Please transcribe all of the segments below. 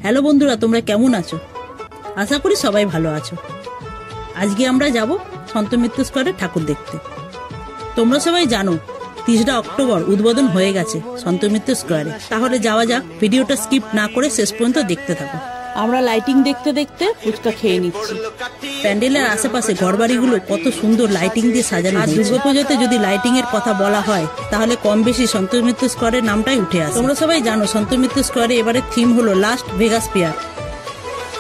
Hello বন্ধুরা, তোমরা কেমন আছো? আশা করি সবাই ভালো আছো। আজকে আমরা যাব সন্ত মিত্র স্কোয়ারে ঠাকুর দেখতে। তোমরা সবাই জানো ৩০ অক্টোবর উদ্বোধন হয়ে গেছে সন্ত মিত্র স্কোয়ারে। তাহলে যাওয়া যাক, ভিডিওটা স্কিপ না করে শেষ পর্যন্ত দেখতে থাকো। আমরা লাইটিং দেখতে দেখতে ফুচকা খেয়ে নিচ্ছি। প্যান্ডেলের আশেপাশে ঘরবাড়িগুলো কত সুন্দর লাইটিং দিয়ে সাজানো। আর দুর্গাপুজোতে যদি লাইটিং এর কথা বলা হয় তাহলে কম বেশি সন্ত মিত্র স্কোয়ারের নামটাই উঠে আসে। তোমরা সবাই জানো সন্ত মিত্র স্কোয়ারে এবারে থিম হলো লাস্ট ভেগাস ফেয়ার।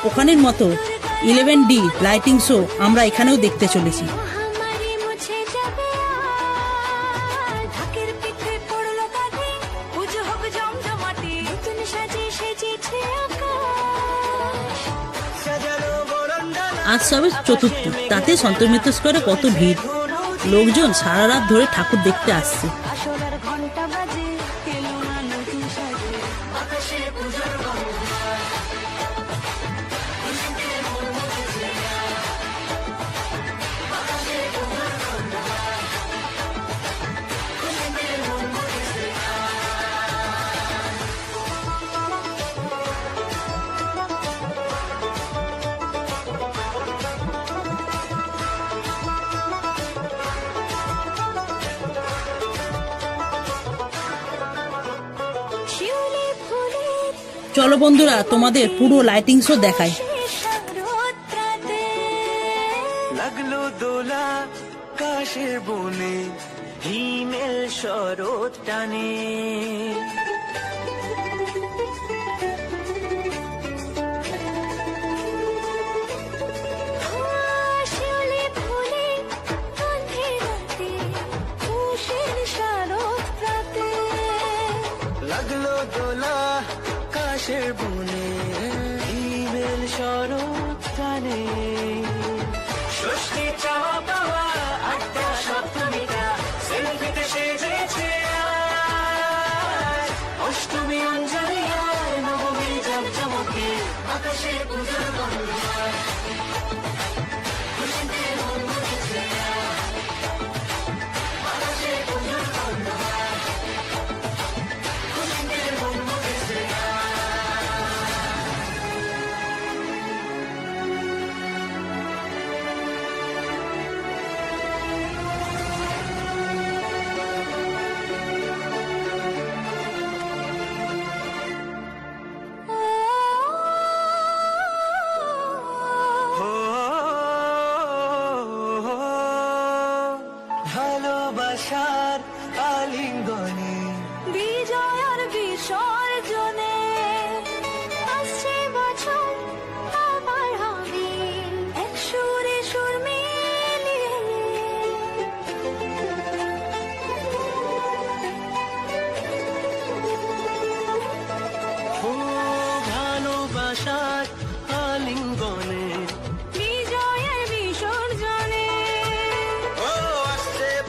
ওখানের মতো 11D লাইটিং শো আমরা এখানেও দেখতে চলেছি। আজ সবে চতুর্থী, তাতে সন্ত মিত্র স্কোয়ারে কত ভিড়। লোকজন সারা রাত ধরে ঠাকুর দেখতে আসছে। চলো বন্ধুরা, তোমাদের পুরো লাইটিং শো দেখাই। লাগলো দোলা কাশের বনে, হিমেল শরৎ টানে। লাগলো দোলা কাশের বনে, হিমেল শরৎ টানে। ষষ্ঠী চাওয়া পাওয়া আড্ডা সপ্তমীটা সেলফিতে সেজেছে। অষ্টমী অঞ্জলি আর নবমী জমজমকে আকাশে পুজোর গন্ধ। ভালোবাসার আলিঙ্গনে বিজয় আর বিসর্জনে আসছে বছর আবার হবে এক সুরে সুর মিলিয়ে। ভালোবাসার আলিঙ্গনে বিজয় আর বিসর্জনে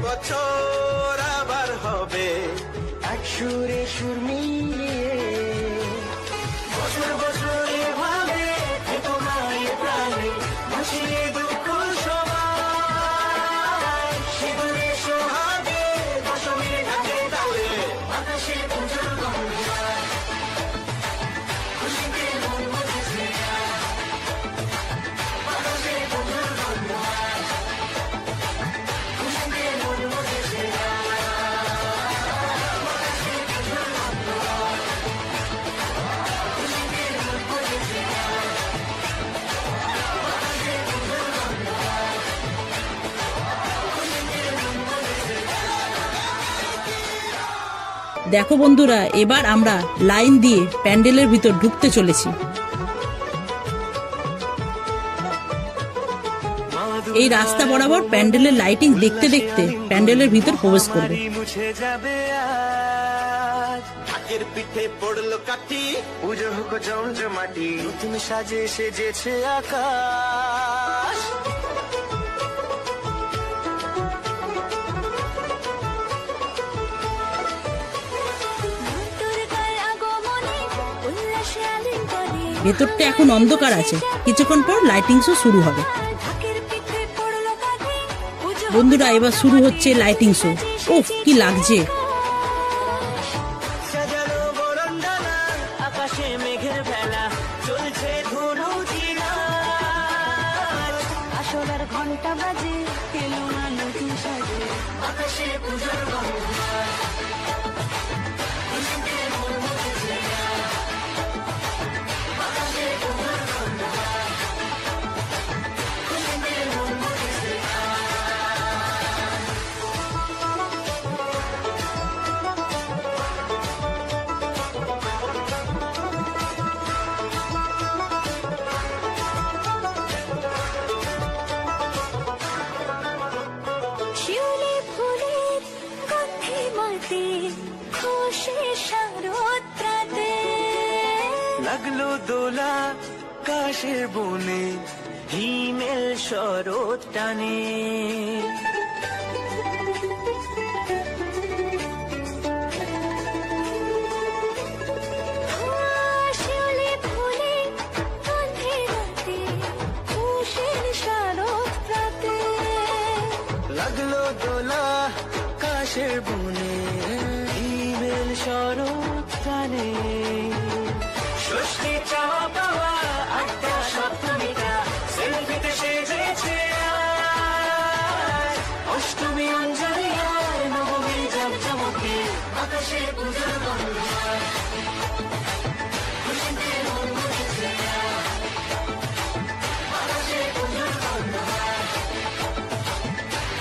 বছর আবার হবে এক সুরে সুর মিলিয়ে। বছর বছর এভাবে তোমার প্রাণে ভাসিয়ে দুঃখ সবাই। সিঁদুরে সোহাগে দশমীর ঘাটে তালে আকাশে পুজোর গন্ধ। খুশিতে মন মজেছে আকাশে পুজোর গন্ধ। দেখো বন্ধুরা, এবার আমরা লাইন দিয়ে প্যান্ডেলের ভিতর ঢুকতে চলেছি। এই রাস্তা বরাবর প্যান্ডেলের লাইটিং দেখতে দেখতে প্যান্ডেলের ভিতর প্রবেশ করবে। মুছে যাবে আজ ঢাকের পিঠে পড়লো কাঠি, পুজো হোক জমজমাটি, নতুন সাজে সেজেছে আকাশ। ভেতরটা এখন অন্ধকার আছে, কিছুক্ষণ পর লাইটিং শো শুরু হবে। বন্ধুরা, এবার শুরু হচ্ছে লাইটিং শো। উফ, কি লাগছে! আকাশে মেঘের ভেলা চলছে ধনুচি নাচ আসরার ঘন্টা বাজে এলো না নতুন সাজে আকাশে পুজোর গন্ধ শিউলি ফুলের গন্ধে মাতে খুশি শারদ রাতে লাগলো দোলা কাশের বনে হিমেল শরৎ টানে শিউলি ফুলের গন্ধে মাতে খুশি শারদ রাতে লাগলো দোলা কাশের বনে হিমেল শরৎ টানে ষষ্ঠী চাওয়া পাওয়া আড্ডা সপ্তমীটা সেলফিতে সেজেছে আজ। অষ্টমী অঞ্জলি আর নবমী জমজমকে আকাশে পুজোর গন্ধ খুশিতে মন মুখেছে আকাশে পুজোর গন্ধ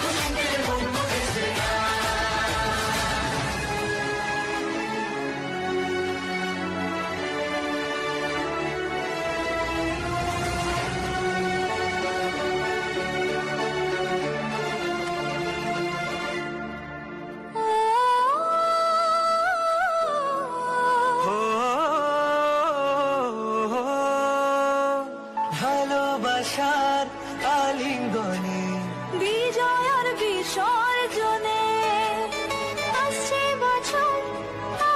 খুশিতে মন মুখেছে ভালোবাসার আলিঙ্গনে বিজয় আর বিসর্জনে আসছে বছর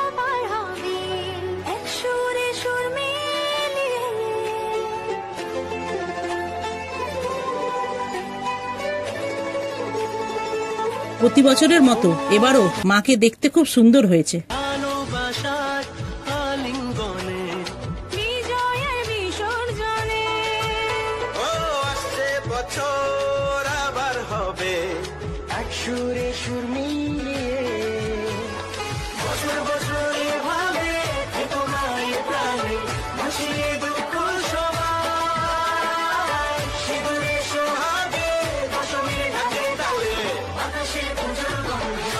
আবার হবে এক সুরে সুর মিলিয়ে প্রতি বছরের মতো এবারও মাকে দেখতে খুব সুন্দর হয়েছে। ভালোবাসার আলিঙ্গনে বিজয় আর বিসর্জনে ও আসছে বছর আবার হবে এক সুরে সুর মিলিয়ে বছর বছর এভাবে থেকো মায়ের প্রাণে ভাসিয়ে দুঃখ সবাই সিঁদুরে সোহাগে দশমীর ঢাকে তালে আকাশে পুজোর গন্ধ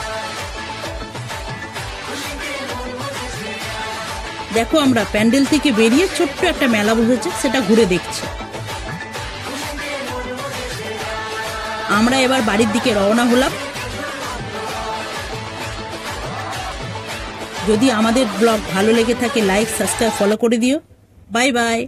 খুশিতে মন মুখেছে দেখো আমরা প্যান্ডেল থেকে বেরিয়ে ছোট্ট একটা মেলা বসেছে, সেটা ঘুরে দেখছি। আমরা এবার বাড়ির দিকে রওনা হলাম। যদি আমাদের ব্লগ ভালো লেগে থাকে লাইক, সাবস্ক্রাইব, ফলো করে দিও। Bye bye.